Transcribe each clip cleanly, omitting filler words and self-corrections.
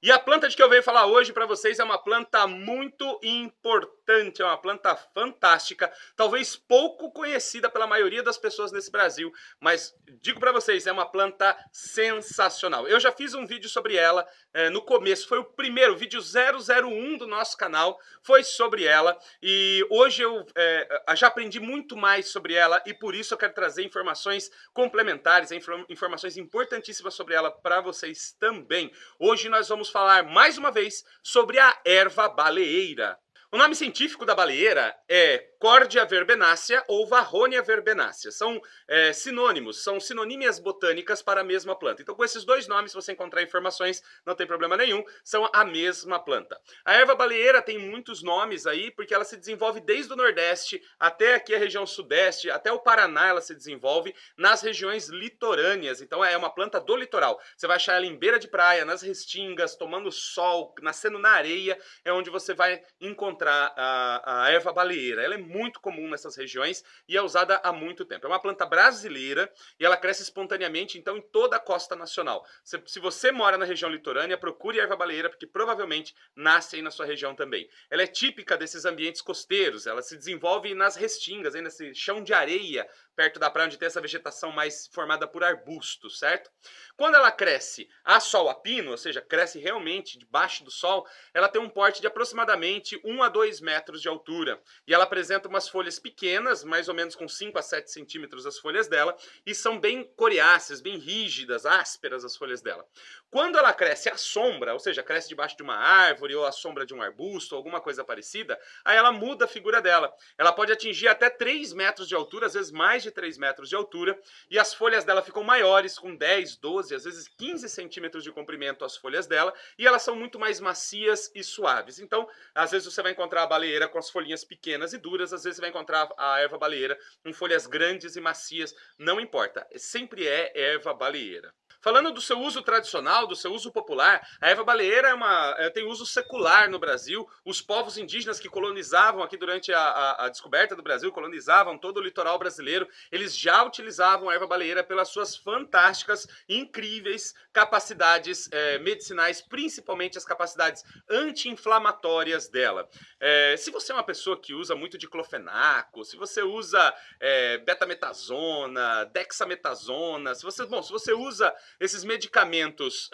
E a planta de que eu venho falar hoje para vocês é uma planta muito importante, é uma planta fantástica, talvez pouco conhecida pela maioria das pessoas nesse Brasil, mas digo para vocês, é uma planta sensacional. Eu já fiz um vídeo sobre ela no começo, foi o primeiro, vídeo 001 do nosso canal, foi sobre ela, e hoje eu já aprendi muito mais sobre ela e por isso eu quero trazer informações complementares, informações importantíssimas sobre ela para vocês também. Hoje nós vamos falar mais uma vez sobre a erva baleeira. O nome científico da baleeira é Cordia verbenácea ou Varronia verbenácea. São sinônimos, são sinonímias botânicas para a mesma planta. Então, com esses dois nomes, se você encontrar informações, não tem problema nenhum, são a mesma planta. A erva baleeira tem muitos nomes aí, porque ela se desenvolve desde o Nordeste até aqui a região Sudeste, até o Paraná ela se desenvolve nas regiões litorâneas. Então, é uma planta do litoral. Você vai achar ela em beira de praia, nas restingas, tomando sol, nascendo na areia, é onde você vai encontrar a erva baleeira. Ela é muito comum nessas regiões e é usada há muito tempo. É uma planta brasileira e ela cresce espontaneamente, então, em toda a costa nacional. Se você mora na região litorânea, procure erva baleeira, porque provavelmente nasce aí na sua região também. Ela é típica desses ambientes costeiros, ela se desenvolve nas restingas, aí nesse chão de areia, perto da praia, onde tem essa vegetação mais formada por arbustos, certo? Quando ela cresce a sol a pino, ou seja, cresce realmente debaixo do sol, ela tem um porte de aproximadamente 1 a 2 metros de altura. E ela apresenta umas folhas pequenas, mais ou menos com 5 a 7 centímetros as folhas dela, e são bem coriáceas, bem rígidas, ásperas as folhas dela. Quando ela cresce à sombra, ou seja, cresce debaixo de uma árvore ou à sombra de um arbusto, alguma coisa parecida, aí ela muda a figura dela. Ela pode atingir até 3 metros de altura, às vezes mais de 3 metros de altura, e as folhas dela ficam maiores, com 10, 12, às vezes 15 centímetros de comprimento as folhas dela, e elas são muito mais macias e suaves. Então, às vezes você vai encontrar a baleeira com as folhinhas pequenas e duras, às vezes você vai encontrar a erva baleeira com folhas grandes e macias, não importa, sempre é erva baleeira. Falando do seu uso tradicional, do seu uso popular, a erva baleeira tem uso secular no Brasil. Os povos indígenas que colonizavam aqui durante a descoberta do Brasil, colonizavam todo o litoral brasileiro, eles já utilizavam a erva baleeira pelas suas fantásticas e incríveis capacidades medicinais, principalmente as capacidades anti-inflamatórias dela. Se você é uma pessoa que usa muito diclofenaco, se você usa betametasona, dexametasona, se você usa esses medicamentos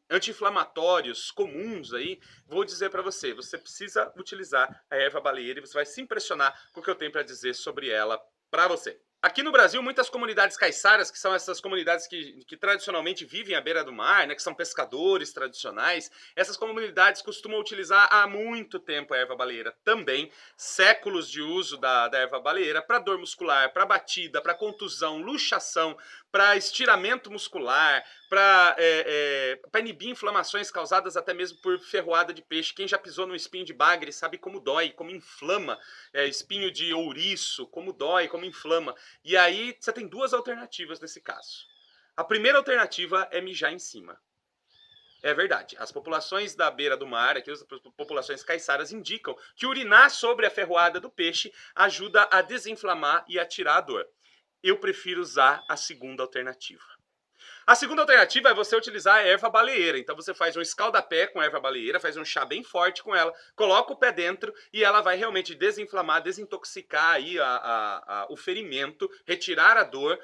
anti-inflamatórios comuns aí, vou dizer para você, você precisa utilizar a erva baleeira e você vai se impressionar com o que eu tenho para dizer sobre ela para você. Aqui no Brasil, muitas comunidades caiçaras, que são essas comunidades que tradicionalmente vivem à beira do mar, né, que são pescadores tradicionais, essas comunidades costumam utilizar há muito tempo a erva baleeira também, séculos de uso da erva baleeira para dor muscular, para batida, para contusão, luxação, para estiramento muscular, para inibir inflamações causadas até mesmo por ferroada de peixe. Quem já pisou no espinho de bagre sabe como dói, como inflama, espinho de ouriço, como dói, como inflama. E aí você tem duas alternativas nesse caso. A primeira alternativa é mijar em cima. É verdade, as populações da beira do mar, aqui as populações caiçaras, indicam que urinar sobre a ferroada do peixe ajuda a desinflamar e a tirar a dor. Eu prefiro usar a segunda alternativa. A segunda alternativa é você utilizar a erva baleeira. Então você faz um escaldapé com a erva baleeira, faz um chá bem forte com ela, coloca o pé dentro e ela vai realmente desinflamar, desintoxicar aí o ferimento, retirar a dor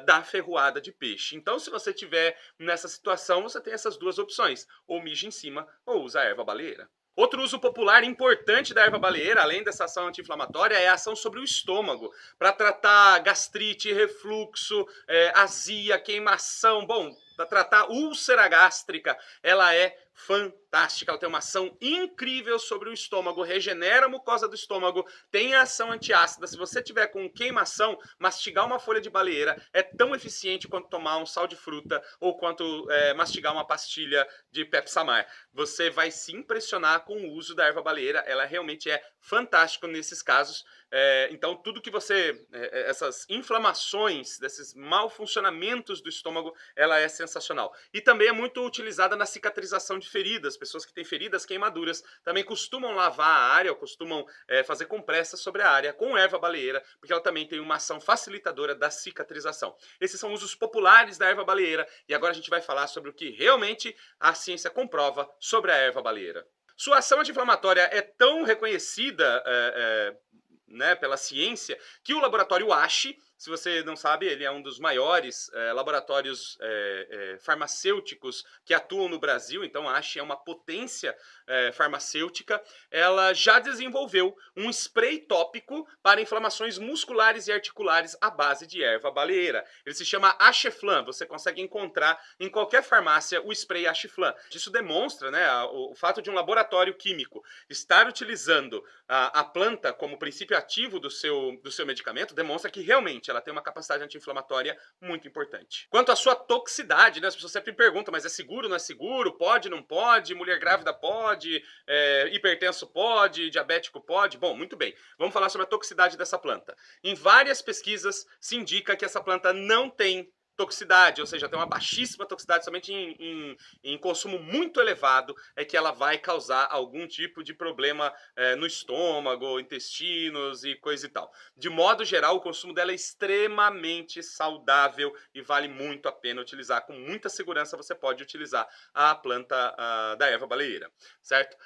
da ferroada de peixe. Então, se você tiver nessa situação, você tem essas duas opções: ou mija em cima ou usa a erva baleeira. Outro uso popular importante da erva baleeira, além dessa ação anti-inflamatória, é a ação sobre o estômago, para tratar gastrite, refluxo, azia, queimação. Bom, para tratar úlcera gástrica, ela é fantástica, ela tem uma ação incrível sobre o estômago, regenera a mucosa do estômago, tem a ação antiácida. Se você tiver com queimação, mastigar uma folha de baleeira é tão eficiente quanto tomar um sal de fruta ou quanto mastigar uma pastilha de Pepsamar. Você vai se impressionar com o uso da erva baleeira, ela realmente é fantástica nesses casos. Então tudo que essas inflamações, desses mal funcionamentos do estômago, ela é sensacional. E também é muito utilizada na cicatrização de de feridas, pessoas que têm feridas queimaduras, também costumam lavar a área, ou costumam fazer compressas sobre a área com erva baleeira, porque ela também tem uma ação facilitadora da cicatrização. Esses são usos populares da erva baleeira, e agora a gente vai falar sobre o que realmente a ciência comprova sobre a erva baleeira. Sua ação anti-inflamatória é tão reconhecida né, pela ciência que o laboratório ASHE, se você não sabe, ele é um dos maiores laboratórios farmacêuticos que atuam no Brasil, então a ASHE é uma potência farmacêutica. Ela já desenvolveu um spray tópico para inflamações musculares e articulares à base de erva baleeira. Ele se chama Asheflan, você consegue encontrar em qualquer farmácia o spray Asheflan. Isso demonstra, né, o fato de um laboratório químico estar utilizando a planta como princípio ativo do seu medicamento, demonstra que realmente ela tem uma capacidade anti-inflamatória muito importante. Quanto à sua toxicidade, né, as pessoas sempre perguntam, mas é seguro, não é seguro? Pode, não pode? Mulher grávida pode? Hipertenso pode? Diabético pode? Bom, muito bem. Vamos falar sobre a toxicidade dessa planta. Em várias pesquisas se indica que essa planta não tem toxicidade, ou seja, tem uma baixíssima toxicidade, somente em consumo muito elevado é que ela vai causar algum tipo de problema no estômago, intestinos e coisa e tal. De modo geral, o consumo dela é extremamente saudável e vale muito a pena utilizar. Com muita segurança você pode utilizar a planta da erva baleeira, certo?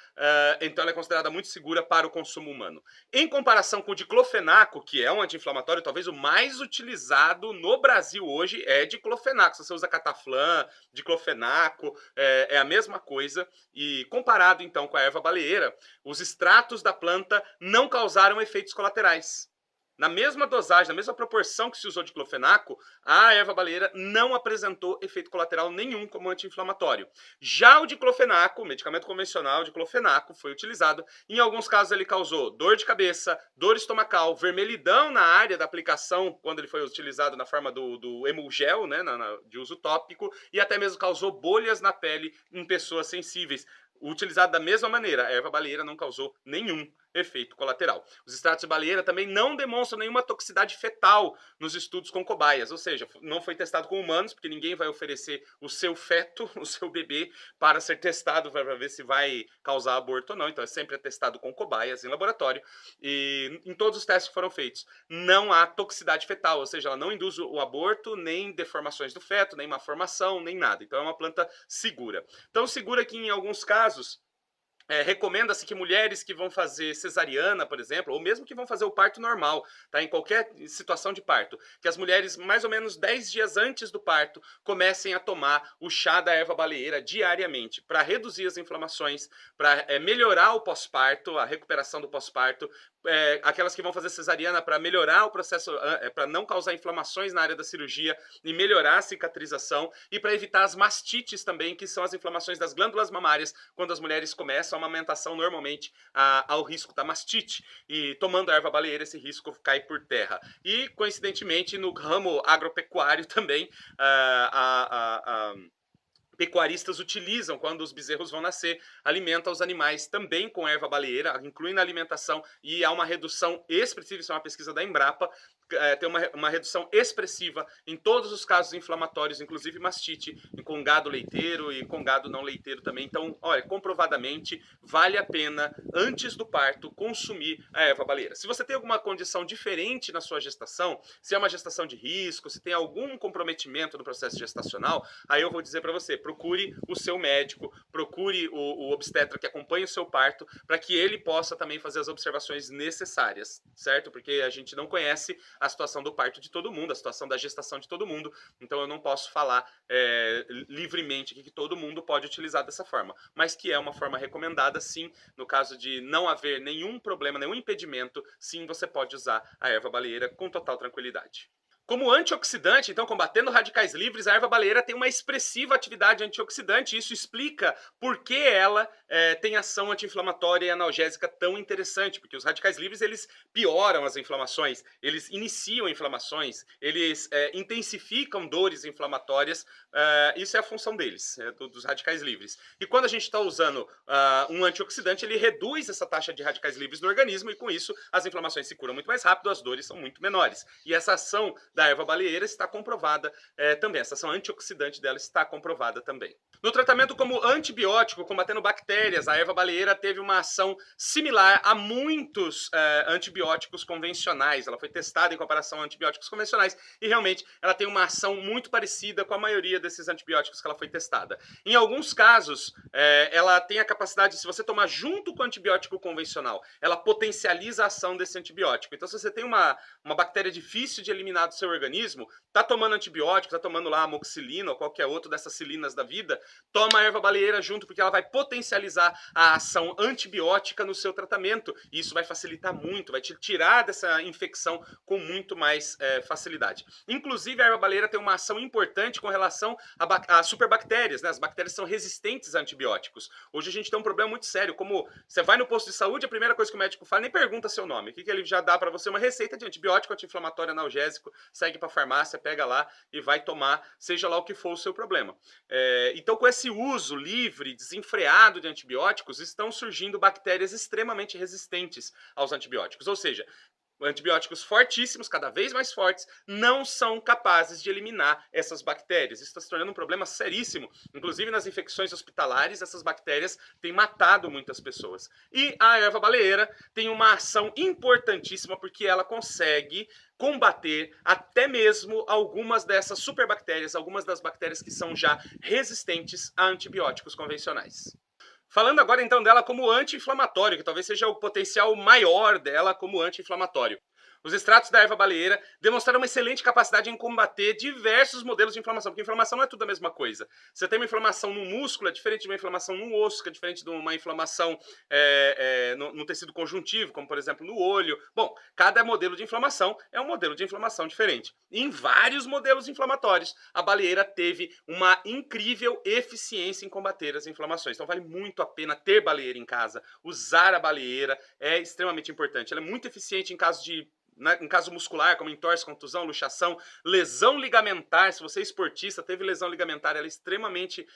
Então ela é considerada muito segura para o consumo humano. Em comparação com o diclofenaco, que é um anti-inflamatório, talvez o mais utilizado no Brasil hoje é diclofenaco. Se você usa cataflã, diclofenaco, é a mesma coisa. E comparado então com a erva baleeira, os extratos da planta não causaram efeitos colaterais. Na mesma dosagem, na mesma proporção que se usou diclofenaco, a erva baleeira não apresentou efeito colateral nenhum como anti-inflamatório. Já o diclofenaco, o medicamento convencional diclofenaco, foi utilizado. Em alguns casos ele causou dor de cabeça, dor estomacal, vermelhidão na área da aplicação, quando ele foi utilizado na forma do emulgel, né, de uso tópico, e até mesmo causou bolhas na pele em pessoas sensíveis. Utilizado da mesma maneira, a erva baleeira não causou nenhum efeito colateral. Os extratos de baleeira também não demonstram nenhuma toxicidade fetal nos estudos com cobaias, ou seja, não foi testado com humanos, porque ninguém vai oferecer o seu feto, o seu bebê, para ser testado para ver se vai causar aborto ou não. Então é sempre testado com cobaias em laboratório. E em todos os testes que foram feitos, não há toxicidade fetal, ou seja, ela não induz o aborto, nem deformações do feto, nem malformação, nem nada. Então é uma planta segura. Tão segura que em alguns casos recomenda-se que mulheres que vão fazer cesariana, por exemplo, ou mesmo que vão fazer o parto normal, tá, em qualquer situação de parto, que as mulheres, mais ou menos 10 dias antes do parto, comecem a tomar o chá da erva baleeira diariamente, para reduzir as inflamações, para melhorar o pós-parto, a recuperação do pós-parto, aquelas que vão fazer cesariana para melhorar o processo, para não causar inflamações na área da cirurgia e melhorar a cicatrização, e para evitar as mastites também, que são as inflamações das glândulas mamárias, quando as mulheres começam a amamentação, normalmente ao risco da mastite, e tomando a erva baleeira esse risco cai por terra. E coincidentemente no ramo agropecuário também pecuaristas utilizam, quando os bezerros vão nascer, alimentam os animais também com erva baleeira, incluindo a alimentação, e há uma redução expressiva, isso é uma pesquisa da Embrapa, tem uma redução expressiva em todos os casos inflamatórios, inclusive mastite, com gado leiteiro e com gado não leiteiro também. Então, olha, comprovadamente, vale a pena, antes do parto, consumir a erva baleeira. Se você tem alguma condição diferente na sua gestação, se é uma gestação de risco, se tem algum comprometimento no processo gestacional, aí eu vou dizer para você, procure o seu médico, procure o obstetra que acompanha o seu parto, para que ele possa também fazer as observações necessárias, certo? Porque a gente não conhece a situação do parto de todo mundo, a situação da gestação de todo mundo, então eu não posso falar livremente que todo mundo pode utilizar dessa forma, mas que é uma forma recomendada, sim, no caso de não haver nenhum problema, nenhum impedimento, sim, você pode usar a erva baleeira com total tranquilidade. Como antioxidante, então, combatendo radicais livres, a erva baleeira tem uma expressiva atividade antioxidante, e isso explica por que ela tem ação anti-inflamatória e analgésica tão interessante, porque os radicais livres, eles pioram as inflamações, eles iniciam inflamações, eles intensificam dores inflamatórias, isso é a função deles, dos radicais livres. E quando a gente está usando um antioxidante, ele reduz essa taxa de radicais livres no organismo, e com isso as inflamações se curam muito mais rápido, as dores são muito menores. E essa ação da erva baleeira está comprovada também. Essa ação antioxidante dela está comprovada também. No tratamento como antibiótico, combatendo bactérias, a erva baleeira teve uma ação similar a muitos antibióticos convencionais. Ela foi testada em comparação a antibióticos convencionais e realmente ela tem uma ação muito parecida com a maioria desses antibióticos que ela foi testada. Em alguns casos, ela tem a capacidade, se você tomar junto com o antibiótico convencional, ela potencializa a ação desse antibiótico. Então, se você tem uma bactéria difícil de eliminar do seu organismo, tá tomando antibiótico, tá tomando lá amoxicilina ou qualquer outro dessas cilinas da vida, toma a erva baleeira junto, porque ela vai potencializar a ação antibiótica no seu tratamento. E isso vai facilitar muito, vai te tirar dessa infecção com muito mais facilidade. Inclusive, a erva baleeira tem uma ação importante com relação a superbactérias, né? As bactérias são resistentes a antibióticos. Hoje a gente tem um problema muito sério, como você vai no posto de saúde, a primeira coisa que o médico fala, nem pergunta seu nome. O que ele já dá para você? Uma receita de antibiótico, anti-inflamatório, analgésico, segue para a farmácia, pega lá e vai tomar, seja lá o que for o seu problema. Então, com esse uso livre, desenfreado de antibióticos, estão surgindo bactérias extremamente resistentes aos antibióticos. Ou seja, antibióticos fortíssimos, cada vez mais fortes, não são capazes de eliminar essas bactérias. Isso está se tornando um problema seríssimo. Inclusive, nas infecções hospitalares, essas bactérias têm matado muitas pessoas. E a erva baleeira tem uma ação importantíssima porque ela consegue combater até mesmo algumas dessas superbactérias, algumas das bactérias que são já resistentes a antibióticos convencionais. Falando agora então dela como anti-inflamatório, que talvez seja o potencial maior dela como anti-inflamatório. Os extratos da erva baleeira demonstraram uma excelente capacidade em combater diversos modelos de inflamação, porque inflamação não é tudo a mesma coisa. Você tem uma inflamação no músculo, é diferente de uma inflamação no osso, que é diferente de uma inflamação no tecido conjuntivo, como por exemplo no olho. Bom, cada modelo de inflamação é um modelo de inflamação diferente. E em vários modelos inflamatórios, a baleeira teve uma incrível eficiência em combater as inflamações. Então vale muito a pena ter baleeira em casa, usar a baleeira é extremamente importante. Ela é muito eficiente em caso muscular, como entorse, contusão, luxação, lesão ligamentar. Se você é esportista, teve lesão ligamentar, ela é extremamente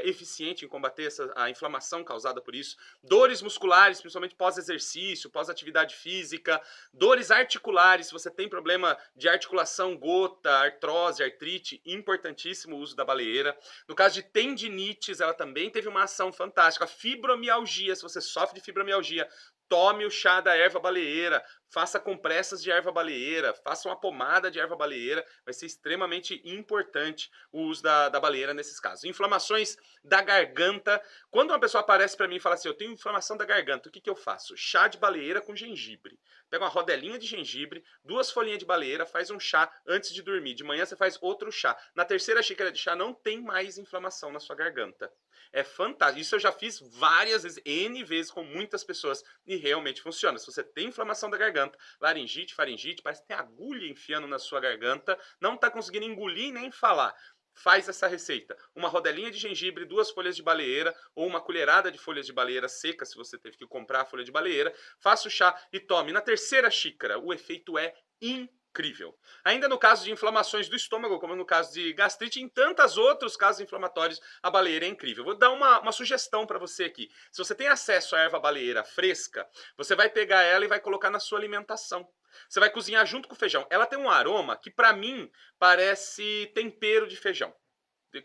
eficiente em combater a inflamação causada por isso. Dores musculares, principalmente pós-exercício, pós-atividade física. Dores articulares, se você tem problema de articulação, gota, artrose, artrite, importantíssimo o uso da baleeira. No caso de tendinites, ela também teve uma ação fantástica. Fibromialgia, se você sofre de fibromialgia, tome o chá da erva baleeira, faça compressas de erva baleeira, faça uma pomada de erva baleeira, vai ser extremamente importante o uso da baleeira nesses casos. Inflamações da garganta, quando uma pessoa aparece para mim e fala assim, eu tenho inflamação da garganta, o que eu faço? Chá de baleeira com gengibre. Pega uma rodelinha de gengibre, 2 folhinhas de baleeira, faz um chá antes de dormir. De manhã você faz outro chá. Na terceira xícara de chá não tem mais inflamação na sua garganta. É fantástico. Isso eu já fiz várias vezes, N vezes com muitas pessoas e realmente funciona. Se você tem inflamação da garganta, laringite, faringite, parece que tem agulha enfiando na sua garganta, não está conseguindo engolir nem falar. Faz essa receita. Uma rodelinha de gengibre, 2 folhas de baleeira ou uma colherada de folhas de baleeira seca, se você teve que comprar a folha de baleeira. Faça o chá e tome. Na terceira xícara, o efeito é incrível. Ainda no caso de inflamações do estômago, como no caso de gastrite e em tantos outros casos inflamatórios, a baleeira é incrível. Vou dar uma sugestão para você aqui. Se você tem acesso à erva baleeira fresca, você vai pegar ela e vai colocar na sua alimentação. Você vai cozinhar junto com o feijão. Ela tem um aroma que, para mim, parece tempero de feijão.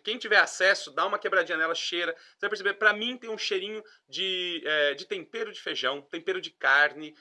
Quem tiver acesso, dá uma quebradinha nela, cheira. Você vai perceber, para mim tem um cheirinho de tempero de feijão, tempero de carne,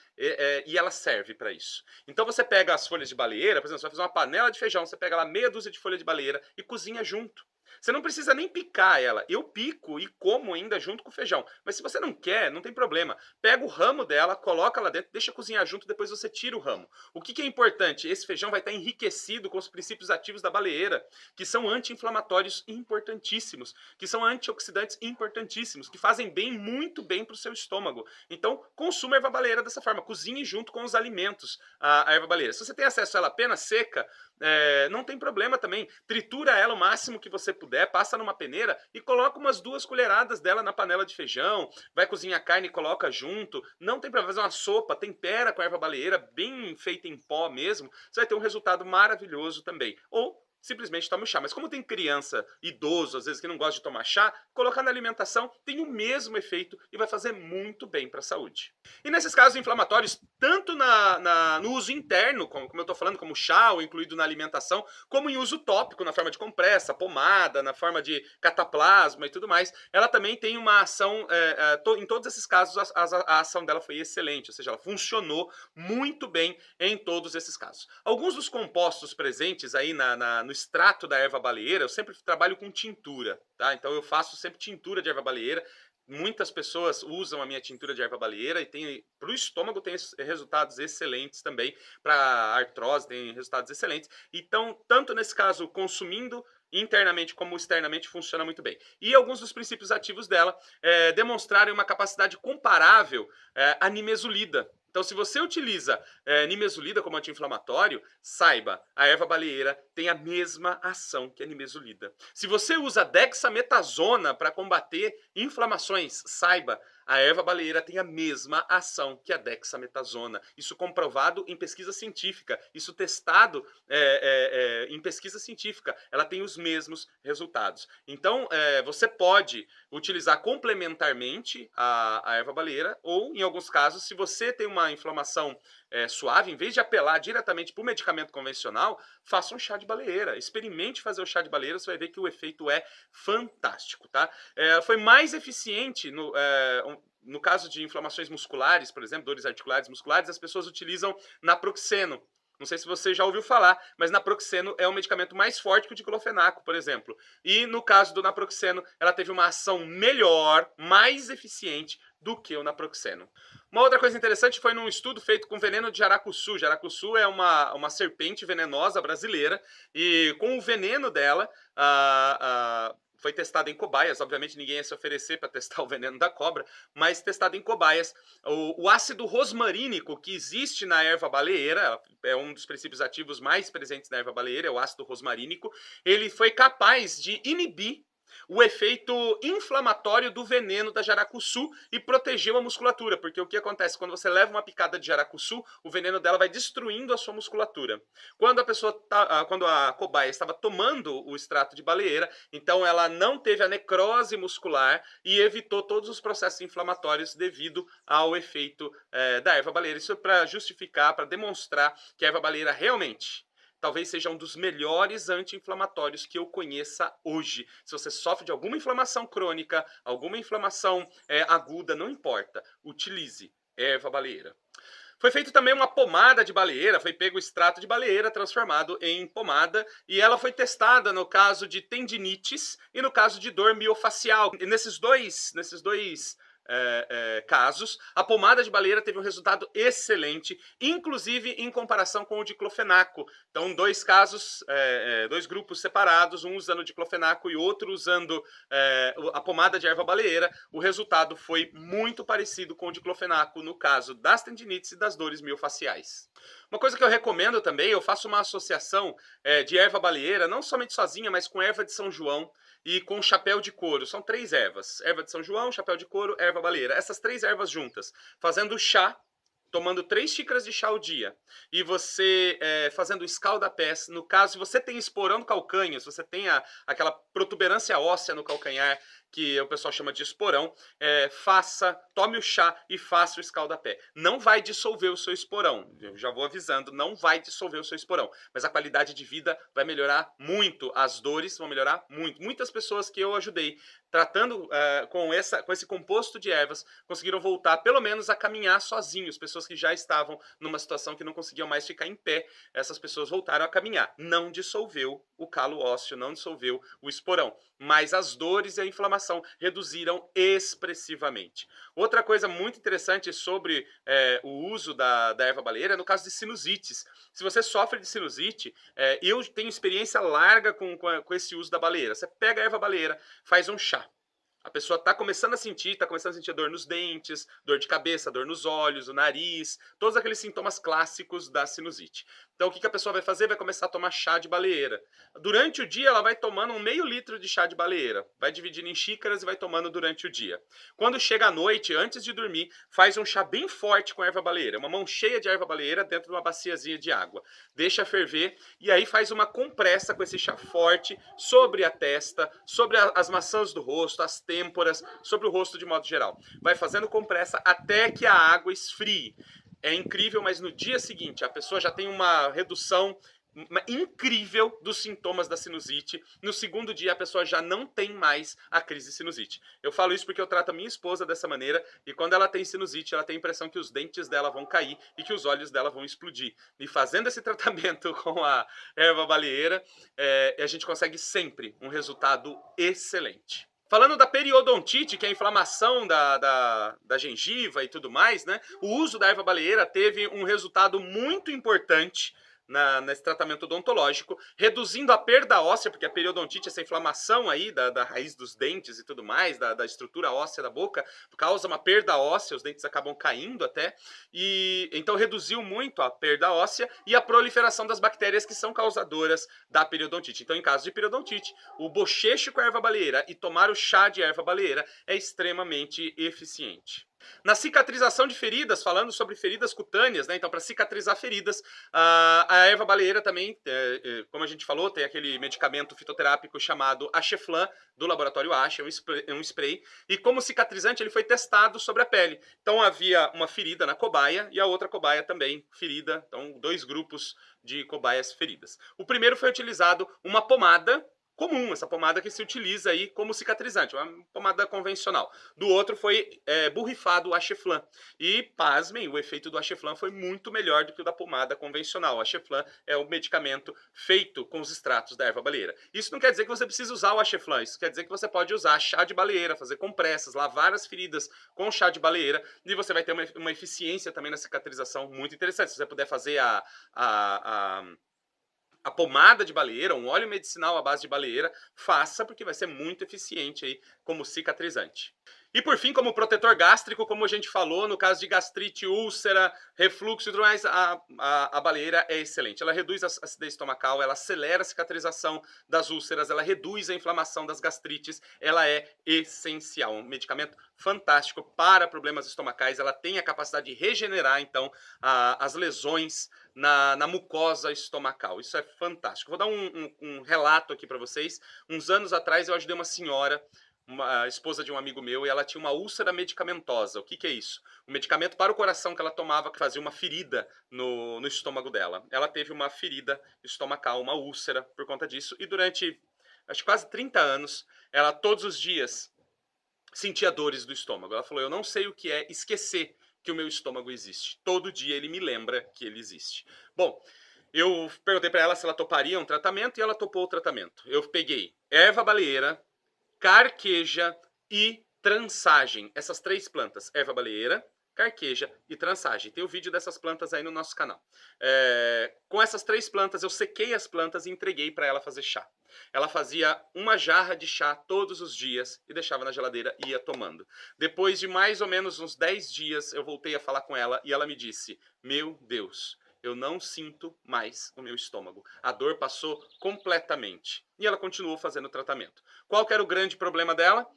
e ela serve para isso. Então você pega as folhas de baleeira, por exemplo, você vai fazer uma panela de feijão, você pega lá meia dúzia de folha de baleeira e cozinha junto. Você não precisa nem picar ela. Eu pico e como ainda junto com o feijão. Mas se você não quer, não tem problema. Pega o ramo dela, coloca lá dentro, deixa cozinhar junto, depois você tira o ramo. O que é importante? Esse feijão vai estar enriquecido com os princípios ativos da baleeira, que são anti-inflamatórios importantíssimos, que são antioxidantes importantíssimos, que fazem bem, muito bem para o seu estômago. Então, consuma a erva baleeira dessa forma. Cozinhe junto com os alimentos a erva baleeira. Se você tem acesso a ela apenas seca, não tem problema também. Tritura ela o máximo que você puder, passa numa peneira e coloca umas 2 colheradas dela na panela de feijão, vai cozinhar a carne e coloca junto. Não tem problema, fazer uma sopa, tempera com a erva baleeira, bem feita em pó mesmo, você vai ter um resultado maravilhoso também. Ou simplesmente tome o chá. Mas como tem criança, idoso, às vezes que não gosta de tomar chá, colocar na alimentação tem o mesmo efeito e vai fazer muito bem para a saúde. E nesses casos inflamatórios, tanto no uso interno, como eu estou falando, como chá ou incluído na alimentação, como em uso tópico, na forma de compressa, pomada, na forma de cataplasma e tudo mais, ela também tem uma ação, em todos esses casos a ação dela foi excelente, ou seja, ela funcionou muito bem em todos esses casos. Alguns dos compostos presentes aí no extrato da erva baleeira, eu sempre trabalho com tintura, tá? Então eu faço sempre tintura de erva baleeira. Muitas pessoas usam a minha tintura de erva baleeira e para o estômago tem resultados excelentes também, para artrose tem resultados excelentes. Então, tanto nesse caso, consumindo internamente como externamente, funciona muito bem. E alguns dos princípios ativos dela demonstrarem uma capacidade comparável à nimesulida. Então, se você utiliza nimesulida como anti-inflamatório, saiba, a erva baleeira tem a mesma ação que a nimesulida. Se você usa dexametasona para combater inflamações, saiba, a erva baleeira tem a mesma ação que a dexametasona. Isso comprovado em pesquisa científica, isso testado em pesquisa científica. Ela tem os mesmos resultados. Então, você pode utilizar complementarmente a erva baleeira ou, em alguns casos, se você tem uma inflamação suave, em vez de apelar diretamente para o medicamento convencional, faça um chá de baleeira. Experimente fazer o chá de baleeira, você vai ver que o efeito é fantástico, tá? Foi mais eficiente no caso de inflamações musculares, por exemplo, dores articulares musculares, as pessoas utilizam naproxeno. Não sei se você já ouviu falar, mas naproxeno é um medicamento mais forte que o diclofenaco, por exemplo. E no caso do naproxeno, ela teve uma ação melhor, mais eficiente do que o naproxeno. Uma outra coisa interessante foi num estudo feito com veneno de jaracuçu. Jaracuçu é uma serpente venenosa brasileira e com o veneno dela, foi testado em cobaias, obviamente ninguém ia se oferecer para testar o veneno da cobra, mas testado em cobaias. O ácido rosmarínico que existe na erva baleeira, é um dos princípios ativos mais presentes na erva baleeira, é o ácido rosmarínico, ele foi capaz de inibir o efeito inflamatório do veneno da jaracuçu e protegeu a musculatura, porque o que acontece? Quando você leva uma picada de jaracuçu, o veneno dela vai destruindo a sua musculatura. Quando a cobaia estava tomando o extrato de baleeira, então ela não teve a necrose muscular e evitou todos os processos inflamatórios devido ao efeito da erva baleeira. Isso é para justificar, para demonstrar que a erva baleeira realmente talvez seja um dos melhores anti-inflamatórios que eu conheça hoje. Se você sofre de alguma inflamação crônica, alguma inflamação aguda, não importa, utilize erva baleeira. Foi feita também uma pomada de baleeira, foi pego o extrato de baleeira transformado em pomada e ela foi testada no caso de tendinites e no caso de dor miofacial. E nesses dois casos, a pomada de baleeira teve um resultado excelente, inclusive em comparação com o diclofenaco. Então, dois casos, dois grupos separados, um usando o diclofenaco e outro usando a pomada de erva baleeira, o resultado foi muito parecido com o diclofenaco no caso das tendinites e das dores miofaciais. Uma coisa que eu recomendo também, eu faço uma associação de erva baleeira, não somente sozinha, mas com erva de São João e com chapéu de couro. São 3 ervas: erva de São João, chapéu de couro, erva baleeira. Essas 3 ervas juntas, fazendo chá, tomando 3 xícaras de chá ao dia, e você fazendo escalda-pés, no caso, se você tem esporão no calcanho, se você tem aquela protuberância óssea no calcanhar, que o pessoal chama de esporão, tome o chá e faça o escalda-pé. Não vai dissolver o seu esporão, eu já vou avisando, não vai dissolver o seu esporão, mas a qualidade de vida vai melhorar muito, as dores vão melhorar muito. Muitas pessoas que eu ajudei tratando com esse composto de ervas conseguiram voltar pelo menos a caminhar sozinhos. Pessoas que já estavam numa situação que não conseguiam mais ficar em pé, essas pessoas voltaram a caminhar. Não dissolveu o calo ósseo, não dissolveu o esporão, mas as dores e a inflamação reduziram expressivamente. Outra coisa muito interessante sobre o uso da erva baleeira é no caso de sinusites. Se você sofre de sinusite, eu tenho experiência larga com esse uso da baleeira. Você pega a erva baleeira, faz um chá. A pessoa está começando a sentir dor nos dentes, dor de cabeça, dor nos olhos, o nariz, todos aqueles sintomas clássicos da sinusite. Então, o que a pessoa vai fazer? Vai começar a tomar chá de baleeira. Durante o dia, ela vai tomando 1/2 litro de chá de baleeira. Vai dividindo em xícaras e vai tomando durante o dia. Quando chega à noite, antes de dormir, faz um chá bem forte com erva baleeira. Uma mão cheia de erva baleeira dentro de uma baciazinha de água. Deixa ferver e aí faz uma compressa com esse chá forte sobre a testa, sobre as maçãs do rosto, as têmporas, sobre o rosto de modo geral. Vai fazendo compressa até que a água esfrie. É incrível, mas no dia seguinte a pessoa já tem uma redução incrível dos sintomas da sinusite. No segundo dia a pessoa já não tem mais a crise de sinusite. Eu falo isso porque eu trato a minha esposa dessa maneira e quando ela tem sinusite, ela tem a impressão que os dentes dela vão cair e que os olhos dela vão explodir. E fazendo esse tratamento com a erva baleeira, a gente consegue sempre um resultado excelente. Falando da periodontite, que é a inflamação da gengiva e tudo mais, né? O uso da erva baleeira teve um resultado muito importante nesse tratamento odontológico, reduzindo a perda óssea, porque a periodontite, essa inflamação aí da raiz dos dentes e tudo mais, da estrutura óssea da boca, causa uma perda óssea, os dentes acabam caindo até, e então reduziu muito a perda óssea e a proliferação das bactérias que são causadoras da periodontite. Então, em caso de periodontite, o bochecho com a erva baleeira e tomar o chá de erva baleeira é extremamente eficiente. Na cicatrização de feridas, falando sobre feridas cutâneas, né? Então, para cicatrizar feridas, a erva baleeira também, como a gente falou, tem aquele medicamento fitoterápico chamado Asheflan, do laboratório Ashe, é um spray, e como cicatrizante ele foi testado sobre a pele. Então, havia uma ferida na cobaia e a outra cobaia também ferida, então 2 grupos de cobaias feridas. O primeiro foi utilizado uma pomada comum, essa pomada que se utiliza aí como cicatrizante, uma pomada convencional. Do outro foi borrifado o Asheflan. E, pasmem, o efeito do Asheflan foi muito melhor do que o da pomada convencional. O Asheflan é um medicamento feito com os extratos da erva baleeira. Isso não quer dizer que você precisa usar o Asheflan, isso quer dizer que você pode usar chá de baleeira, fazer compressas, lavar as feridas com chá de baleeira, e você vai ter uma eficiência também na cicatrização muito interessante. Se você puder fazer a pomada de baleeira, um óleo medicinal à base de baleeira, faça, porque vai ser muito eficiente aí como cicatrizante. E por fim, como protetor gástrico, como a gente falou, no caso de gastrite, úlcera, refluxo e tudo mais, a baleeira é excelente. Ela reduz a acidez estomacal, ela acelera a cicatrização das úlceras, ela reduz a inflamação das gastrites, ela é essencial. Um medicamento fantástico para problemas estomacais, ela tem a capacidade de regenerar, então, as lesões na mucosa estomacal. Isso é fantástico. Vou dar um relato aqui para vocês. Uns anos atrás eu ajudei uma senhora, a esposa de um amigo meu, e ela tinha uma úlcera medicamentosa. O que é isso? Um medicamento para o coração que ela tomava, que fazia uma ferida no estômago dela. Ela teve uma ferida estomacal, uma úlcera por conta disso, e durante, acho, quase 30 anos, ela todos os dias sentia dores do estômago. Ela falou, eu não sei o que é esquecer que o meu estômago existe. Todo dia ele me lembra que ele existe. Bom, eu perguntei para ela se ela toparia um tratamento e ela topou o tratamento. Eu peguei erva baleeira, carqueja e trançagem. Essas 3 plantas, erva baleeira, carqueja e trançagem. Tem o vídeo dessas plantas aí no nosso canal. Com essas 3 plantas, eu sequei as plantas e entreguei para ela fazer chá. Ela fazia uma jarra de chá todos os dias e deixava na geladeira e ia tomando. Depois de mais ou menos uns 10 dias, eu voltei a falar com ela e ela me disse, meu Deus, eu não sinto mais o meu estômago. A dor passou completamente. E ela continuou fazendo o tratamento. Qual que era o grande problema dela?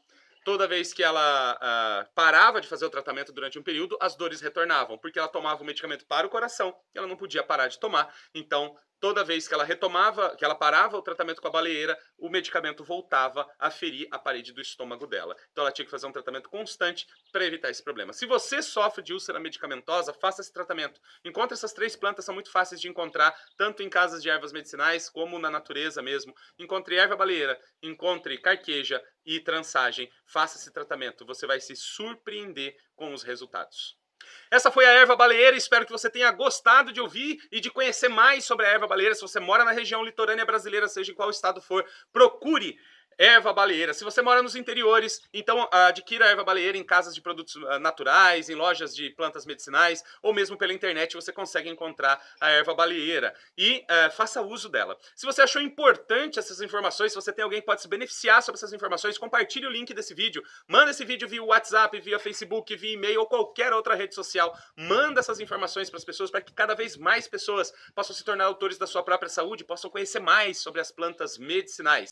Toda vez que ela parava de fazer o tratamento durante um período, as dores retornavam, porque ela tomava o medicamento para o coração e ela não podia parar de tomar. Então, toda vez que ela retomava, que ela parava o tratamento com a baleeira, o medicamento voltava a ferir a parede do estômago dela. Então, ela tinha que fazer um tratamento constante para evitar esse problema. Se você sofre de úlcera medicamentosa, faça esse tratamento. Encontre essas 3 plantas, são muito fáceis de encontrar, tanto em casas de ervas medicinais, como na natureza mesmo. Encontre erva baleeira, encontre carqueja e trançagem. Faça esse tratamento, você vai se surpreender com os resultados. Essa foi a erva baleeira, espero que você tenha gostado de ouvir e de conhecer mais sobre a erva baleeira. Se você mora na região litorânea brasileira, seja em qual estado for, procure Erva baleeira. Se você mora nos interiores, então adquira a erva baleeira em casas de produtos naturais, em lojas de plantas medicinais, ou mesmo pela internet você consegue encontrar a erva baleeira. E faça uso dela. Se você achou importante essas informações, se você tem alguém que pode se beneficiar sobre essas informações, compartilhe o link desse vídeo. Manda esse vídeo via WhatsApp, via Facebook, via e-mail ou qualquer outra rede social. Manda essas informações para as pessoas para que cada vez mais pessoas possam se tornar autores da sua própria saúde, possam conhecer mais sobre as plantas medicinais.